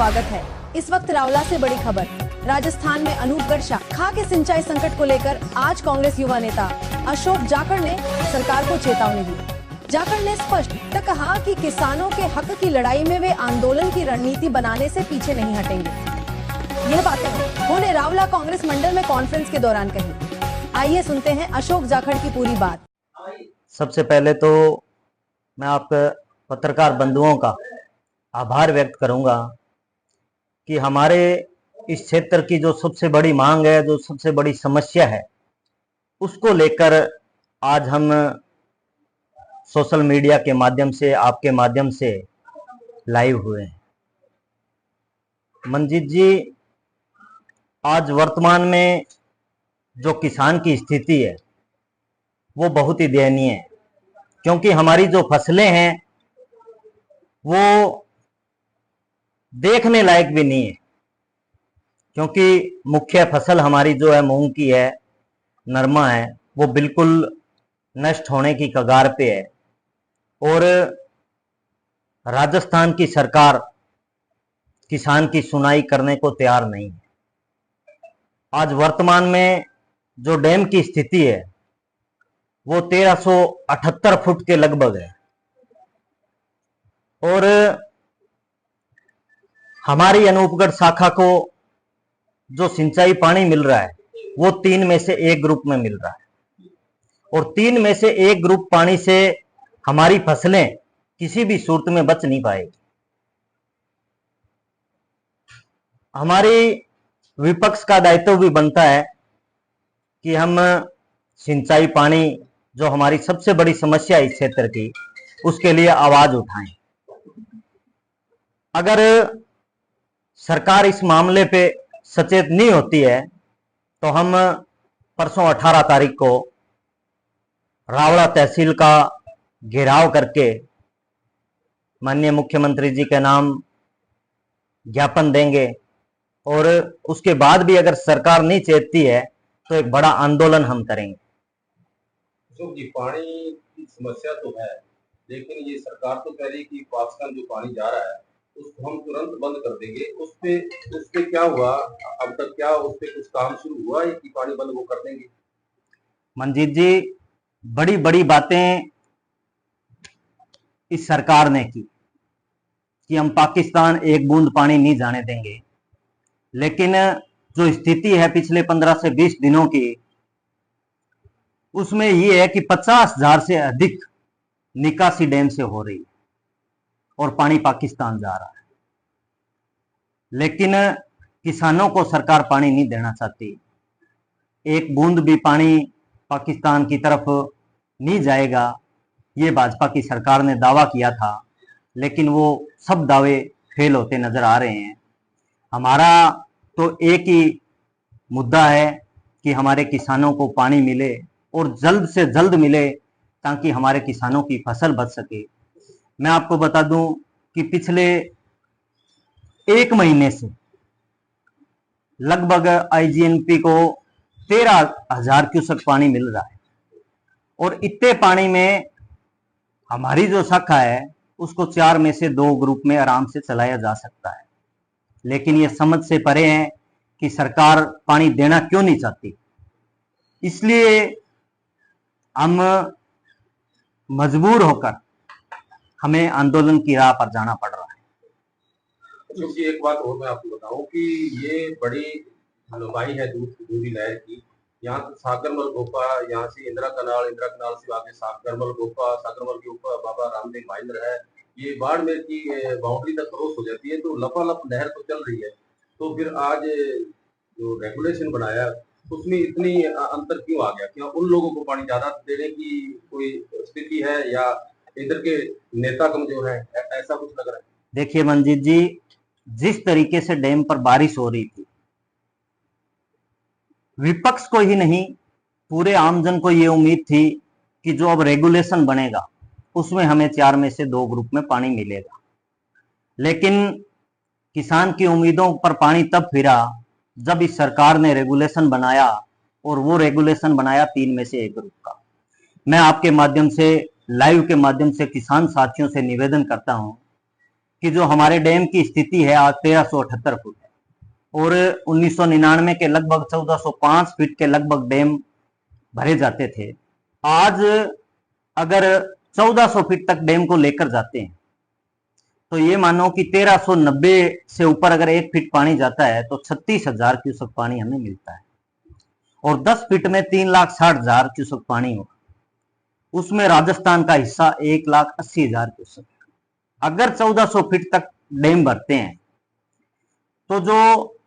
स्वागत है। इस वक्त रावला से बड़ी खबर। राजस्थान में अनूपगढ़ शाखा के सिंचाई संकट को लेकर आज कांग्रेस युवा नेता अशोक जाखड़ ने सरकार को चेतावनी दी। जाखड़ ने स्पष्ट कहा कि किसानों के हक की लड़ाई में वे आंदोलन की रणनीति बनाने से पीछे नहीं हटेंगे। यह बातें उन्होंने रावला कांग्रेस मंडल में कॉन्फ्रेंस के दौरान कही। आइए सुनते हैं अशोक जाखड़ की पूरी बात। सबसे पहले तो मैं आपके पत्रकार बंधुओं का आभार व्यक्त करूंगा कि हमारे इस क्षेत्र की जो सबसे बड़ी मांग है, जो सबसे बड़ी समस्या है, उसको लेकर आज हम सोशल मीडिया के माध्यम से, आपके माध्यम से लाइव हुए हैं। मंजीत जी, आज वर्तमान में जो किसान की स्थिति है वो बहुत ही दयनीय है, क्योंकि हमारी जो फसलें हैं वो देखने लायक भी नहीं है। क्योंकि मुख्य फसल हमारी जो है मूंग की है, नरमा है, वो बिल्कुल नष्ट होने की कगार पे है। और राजस्थान की सरकार किसान की सुनाई करने को तैयार नहीं है। आज वर्तमान में जो डैम की स्थिति है वो 1378 फुट के लगभग है और हमारी अनूपगढ़ शाखा को जो सिंचाई पानी मिल रहा है वो 3 में से 1 ग्रुप में मिल रहा है और 3 में से 1 ग्रुप पानी से हमारी फसलें किसी भी सूरत में बच नहीं पाएगी। हमारी विपक्ष का दायित्व भी बनता है कि हम सिंचाई पानी, जो हमारी सबसे बड़ी समस्या है इस क्षेत्र की, उसके लिए आवाज उठाएं। अगर सरकार इस मामले पे सचेत नहीं होती है तो हम परसों 18 तारीख को रावला तहसील का घेराव करके माननीय मुख्यमंत्री जी के नाम ज्ञापन देंगे और उसके बाद भी अगर सरकार नहीं चेतती है तो एक बड़ा आंदोलन हम करेंगे। अशोक जी, पानी की समस्या तो है, लेकिन ये सरकार तो कह रही है कि पाकिस्तान जो पानी जा रहा है उसको हम तुरंत बंद कर देंगे। उस पे क्या हुआ अब तक? क्या उस पे कुछ काम शुरू हुआ है कि पानी बंद वो कर देंगे? मंजीत जी, बड़ी बड़ी बातें इस सरकार ने की कि हम पाकिस्तान एक बूंद पानी नहीं जाने देंगे, लेकिन जो स्थिति है पिछले 15 से 20 दिनों की, उसमें यह है कि 50,000 से अधिक निकासी डैम से हो रही है और पानी पाकिस्तान जा रहा है। लेकिन किसानों को सरकार पानी नहीं देना चाहती। एक बूंद भी पानी पाकिस्तान की तरफ नहीं जाएगा, ये भाजपा की सरकार ने दावा किया था, लेकिन वो सब दावे फेल होते नजर आ रहे हैं। हमारा तो एक ही मुद्दा है कि हमारे किसानों को पानी मिले और जल्द से जल्द मिले, ताकि हमारे किसानों की फसल बच सके। मैं आपको बता दूं कि पिछले 1 महीने से लगभग आईजीएनपी को 13,000 क्यूसेक पानी मिल रहा है और इतने पानी में हमारी जो शाखा है उसको 4 में से 2 ग्रुप में आराम से चलाया जा सकता है। लेकिन ये समझ से परे है कि सरकार पानी देना क्यों नहीं चाहती। इसलिए हम मजबूर होकर हमें आंदोलन की राह पर जाना पड़ रहा है। क्योंकि एक बात और मैं आपको बताऊं कि ये बड़ी लंबाई है दूरी नहर की। यहाँ से सागरमल गोपा, यहाँ से इंदिरा कनाल से आगे सागरमल गोपा, सागरमल के ऊपर बाबा रामदेव महेंद्र है। ये बाड़मेर की बाउंड्री तक क्रॉस हो जाती है, तो लपालप नहर तो चल रही है। तो फिर आज जो रेगुलेशन बनाया उसमें इतनी अंतर क्यों आ गया? क्या उन लोगों को पानी ज्यादा देने की कोई स्थिति है या इधर के नेता कमजोर है, ऐसा कुछ लग रहा है? देखिए मंजीत जी, जिस तरीके से डैम पर बारिश हो रही थी, विपक्ष को ही नहीं पूरे आमजन को यह उम्मीद थी कि जो अब रेगुलेशन बनेगा उसमें हमें 4 में से 2 ग्रुप में पानी मिलेगा। लेकिन किसान की उम्मीदों पर पानी तब फिरा जब इस सरकार ने रेगुलेशन बनाया, और वो रेगुलेशन बनाया 3 में से 1 ग्रुप का। मैं आपके माध्यम से, लाइव के माध्यम से किसान साथियों से निवेदन करता हूं कि जो हमारे डैम की स्थिति है आज 1378 फुट है, और 1999 के लगभग 1405 फीट के लगभग डैम भरे जाते थे। आज अगर 1400 फीट तक डैम को लेकर जाते हैं तो ये मानो कि 1390 से ऊपर अगर 1 फीट पानी जाता है तो 36,000 क्यूसेक पानी हमें मिलता है, और 10 फीट में 3,60,000 क्यूसेक पानी होगा। उसमें राजस्थान का हिस्सा 1,80,000 क्यूसेक। अगर 1400 फीट तक डैम भरते हैं तो जो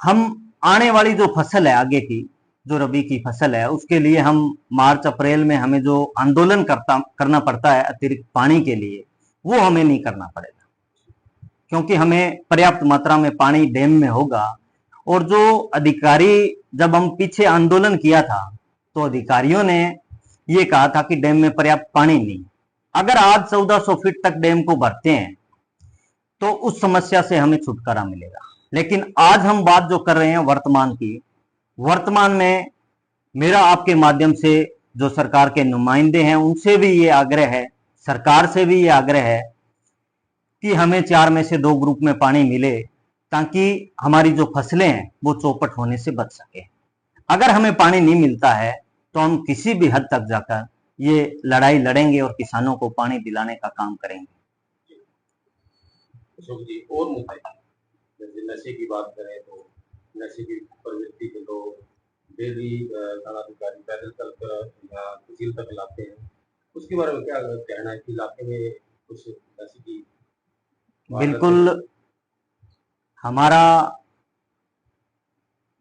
हम आने वाली जो फसल है आगे की, जो रबी की फसल है, उसके लिए हम मार्च अप्रैल में हमें जो आंदोलन करना पड़ता है अतिरिक्त पानी के लिए, वो हमें नहीं करना पड़ेगा, क्योंकि हमें पर्याप्त मात्रा में पानी डैम में होगा। और जो अधिकारी, जब हम पीछे आंदोलन किया था तो अधिकारियों ने ये कहा था कि डैम में पर्याप्त पानी नहीं। अगर आज 1400 फीट तक डैम को भरते हैं तो उस समस्या से हमें छुटकारा मिलेगा। लेकिन आज हम बात जो कर रहे हैं वर्तमान की, वर्तमान में मेरा आपके माध्यम से जो सरकार के नुमाइंदे हैं उनसे भी ये आग्रह है, सरकार से भी ये आग्रह है कि हमें 4 में से 2 ग्रुप में पानी मिले, ताकि हमारी जो फसलें हैं वो चौपट होने से बच सके। अगर हमें पानी नहीं मिलता है तो हम किसी भी हद तक जाकर ये लड़ाई लड़ेंगे और किसानों को पानी दिलाने का काम करेंगे। अशोक जी, और मुद्दे जैसे नशे की बात करें तो नशे की प्रवृत्ति के लोग डेली थानाधिकारी पैदल चलकर या तहसील तक लाते हैं, उसके बारे में क्या कहना है कि इलाके में कुछ नशे की? बिल्कुल, हमारा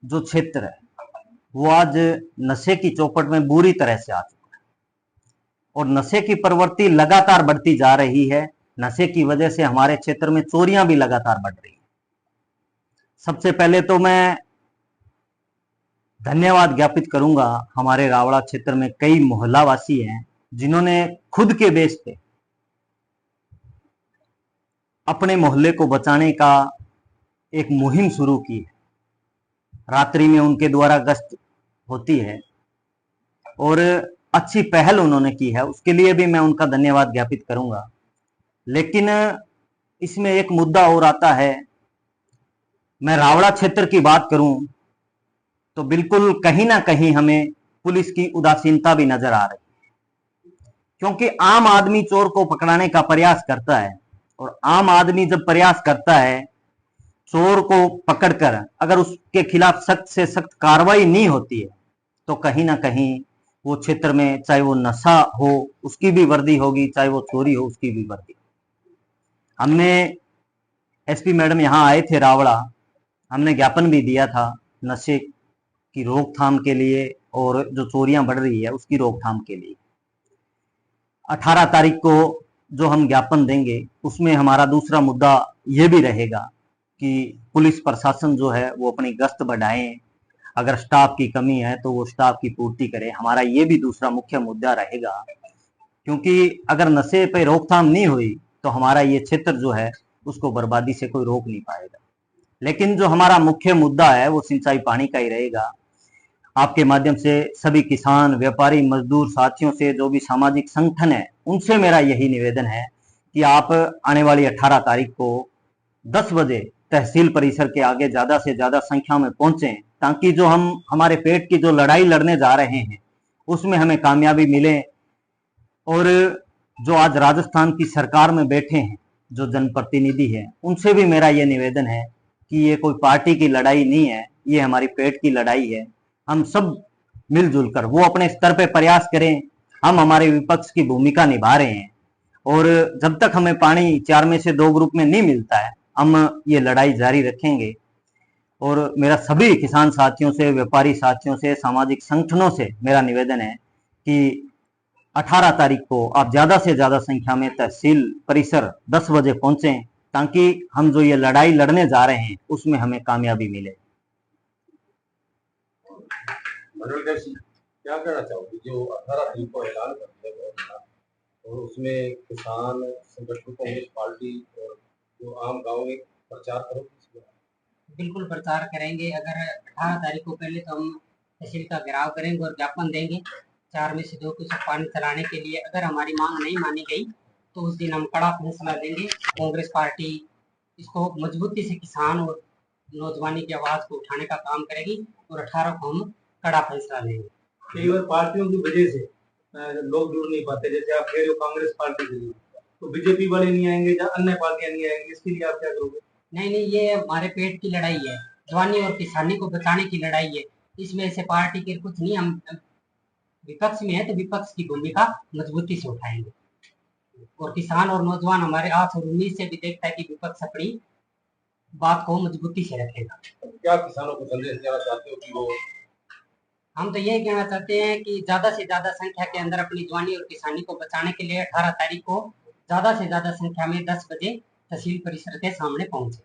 जो क्षेत्र है वो आज नशे की चौपट में बुरी तरह से आ चुका है, और नशे की प्रवृत्ति लगातार बढ़ती जा रही है। नशे की वजह से हमारे क्षेत्र में चोरियां भी लगातार बढ़ रही हैं। सबसे पहले तो मैं धन्यवाद ज्ञापित करूंगा, हमारे रावड़ा क्षेत्र में कई मोहल्लावासी हैं जिन्होंने खुद के बेस पे अपने मोहल्ले को बचाने का एक मुहिम शुरू की है। रात्रि में उनके द्वारा गश्त होती है और अच्छी पहल उन्होंने की है, उसके लिए भी मैं उनका धन्यवाद ज्ञापित करूंगा। लेकिन इसमें एक मुद्दा और आता है। मैं रावड़ा क्षेत्र की बात करूं तो बिल्कुल कहीं ना कहीं हमें पुलिस की उदासीनता भी नजर आ रही है, क्योंकि आम आदमी चोर को पकड़ाने का प्रयास करता है, और आम आदमी जब प्रयास करता है चोर को पकड़कर, अगर उसके खिलाफ सख्त से सख्त कार्रवाई नहीं होती है तो कहीं ना कहीं वो क्षेत्र में, चाहे वो नशा हो उसकी भी वर्दी होगी, चाहे वो चोरी हो उसकी भी वर्दी। हमने एसपी मैडम यहाँ आए थे रावड़ा, हमने ज्ञापन भी दिया था नशे की रोकथाम के लिए और जो चोरियां बढ़ रही है उसकी रोकथाम के लिए। 18 तारीख को जो हम ज्ञापन देंगे उसमें हमारा दूसरा मुद्दा ये भी रहेगा कि पुलिस प्रशासन जो है वो अपनी गश्त बढ़ाएं, अगर स्टाफ की कमी है तो वो स्टाफ की पूर्ति करे। हमारा ये भी दूसरा मुख्य मुद्दा रहेगा, क्योंकि अगर नशे पे रोकथाम नहीं हुई तो हमारा ये क्षेत्र जो है उसको बर्बादी से कोई रोक नहीं पाएगा। लेकिन जो हमारा मुख्य मुद्दा है वो सिंचाई पानी का ही रहेगा। आपके माध्यम से सभी किसान, व्यापारी, मजदूर साथियों से, जो भी सामाजिक संगठन है, उनसे मेरा यही निवेदन है कि आप आने वाली 18 तारीख को 10 बजे तहसील परिसर के आगे ज्यादा से ज्यादा संख्या में पहुंचे, ताकि जो हम हमारे पेट की जो लड़ाई लड़ने जा रहे हैं उसमें हमें कामयाबी मिले। और जो आज राजस्थान की सरकार में बैठे हैं जो जनप्रतिनिधि हैं, उनसे भी मेरा ये निवेदन है कि ये कोई पार्टी की लड़ाई नहीं है, ये हमारी पेट की लड़ाई है। हम सब मिलजुल कर वो अपने स्तर पे प्रयास करें। हम हमारे विपक्ष की भूमिका निभा रहे हैं, और जब तक हमें पानी 4 में से 2 ग्रुप में नहीं मिलता है हम ये लड़ाई जारी रखेंगे। और मेरा सभी किसान साथियों से, व्यापारी साथियों से, सामाजिक संगठनों से मेरा निवेदन है कि 18 तारीख को आप ज्यादा से ज्यादा संख्या में तहसील परिसर 10 बजे पहुंचें, ताकि हम जो ये लड़ाई लड़ने जा रहे हैं उसमें हमें कामयाबी मिले। मनोहर जी, क्या कहना चाहोगे जो 18 तारीख को ऐलान करते हैं और उसमें किसान संगठन, कांग्रेस पार्टी और जो आम गांव में प्रचार करोगे? बिल्कुल प्रचार करेंगे। अगर 18 तारीख को पहले तो हम तहसील का घेराव करेंगे और ज्ञापन देंगे 4 में से 2 क्यूसेक पानी चलाने के लिए। अगर हमारी मांग नहीं मानी गई तो उस दिन हम कड़ा फैसला लेंगे। कांग्रेस पार्टी इसको मजबूती से किसान और नौजवानी की आवाज को उठाने का काम करेगी और 18 को हम कड़ा फैसला लेंगे। कई बार पार्टियों की वजह से लोग जुड़ नहीं पाते, जैसे आप कह रहे हो कांग्रेस पार्टी के लिए, तो बीजेपी वाले नहीं आएंगे या अन्य पार्टियां नहीं आएंगी, इसके लिए आप क्या करोगे? नहीं नहीं, ये हमारे पेट की लड़ाई है, जवानी और किसानी को बचाने की लड़ाई है। इसमें से पार्टी के कुछ नहीं, हम विपक्ष में है तो विपक्ष की भूमिका मजबूती से उठाएंगे और किसान और नौजवान हमारे आस और उम्मीद से भी देखता है कि विपक्ष अपनी बात को मजबूती से रखेगा। क्या किसानों को संदेश देना चाहते हो कि वो? हम तो यही कहना चाहते हैं कि ज्यादा से ज्यादा संख्या के अंदर अपनी जवानी और किसानी को बचाने के लिए 18 तारीख को ज्यादा से ज्यादा संख्या में 10 बजे तहसील परिसर के सामने पहुंचे।